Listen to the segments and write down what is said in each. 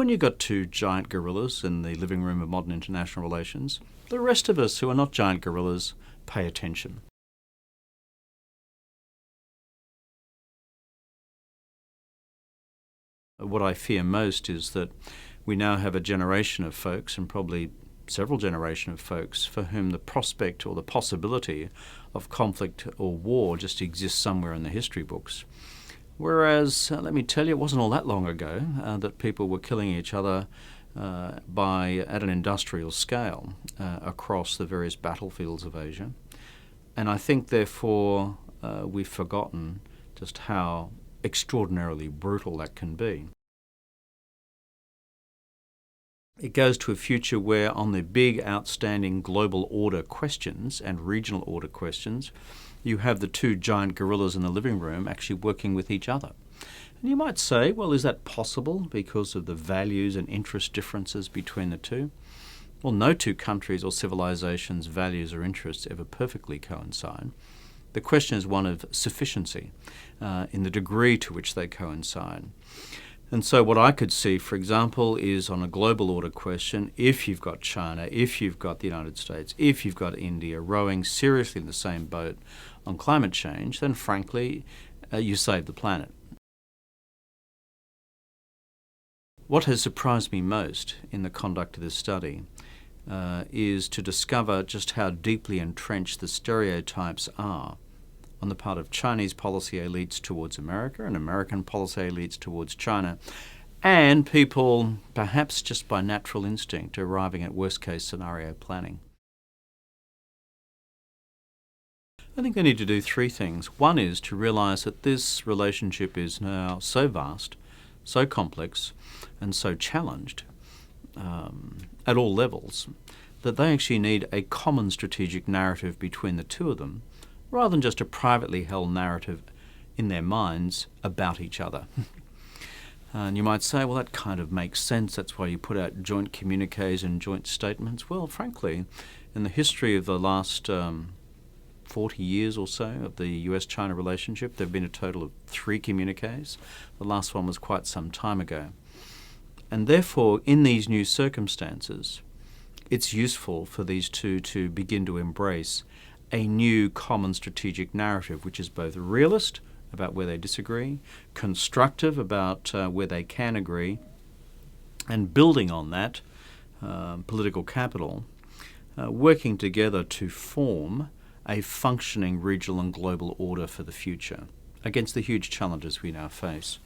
when you've got two giant gorillas in the living room of modern international relations, the rest of us who are not giant gorillas pay attention. What I fear most is that we now have a generation of folks, and probably several generations of folks, for whom the prospect or the possibility of conflict or war just exists somewhere in the history books. Whereas, let me tell you, it wasn't all that long ago that people were killing each other at an industrial scale across the various battlefields of Asia. And I think, therefore, we've forgotten just how extraordinarily brutal that can be. It goes to a future where, on the big, outstanding global order questions and regional order questions, you have the two giant gorillas in the living room actually working with each other. And you might say, well, is that possible because of the values and interest differences between the two? Well, no two countries or civilizations' values or interests ever perfectly coincide. The question is one of sufficiency in the degree to which they coincide. And so what I could see, for example, is on a global order question, if you've got China, if you've got the United States, if you've got India rowing seriously in the same boat on climate change, then frankly, you save the planet. What has surprised me most in the conduct of this study is to discover just how deeply entrenched the stereotypes are on the part of Chinese policy elites towards America and American policy elites towards China, and people, perhaps just by natural instinct, arriving at worst-case scenario planning. I think they need to do three things. One is to realize that this relationship is now so vast, so complex, and so challenged at all levels that they actually need a common strategic narrative between the two of them, rather than just a privately held narrative in their minds about each other. And you might say, well, that kind of makes sense. That's why you put out joint communiques and joint statements. Well, frankly, in the history of the last 40 years or so of the U.S.-China relationship, there have been a total of 3 communiques. The last one was quite some time ago. And therefore, in these new circumstances, it's useful for these two to begin to embrace a new common strategic narrative, which is both realist about where they disagree, constructive about where they can agree, and building on that political capital, working together to form a functioning regional and global order for the future against the huge challenges we now face.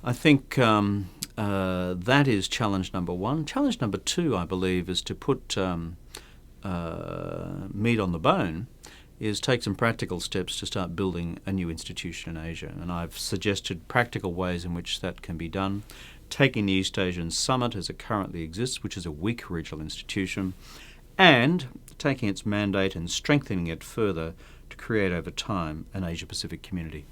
I think that is challenge number one. Challenge number two, I believe, is to put meat on the bone, is take some practical steps to start building a new institution in Asia. And I've suggested practical ways in which that can be done, taking the East Asian Summit as it currently exists, which is a weak regional institution, and taking its mandate and strengthening it further to create over time an Asia-Pacific community.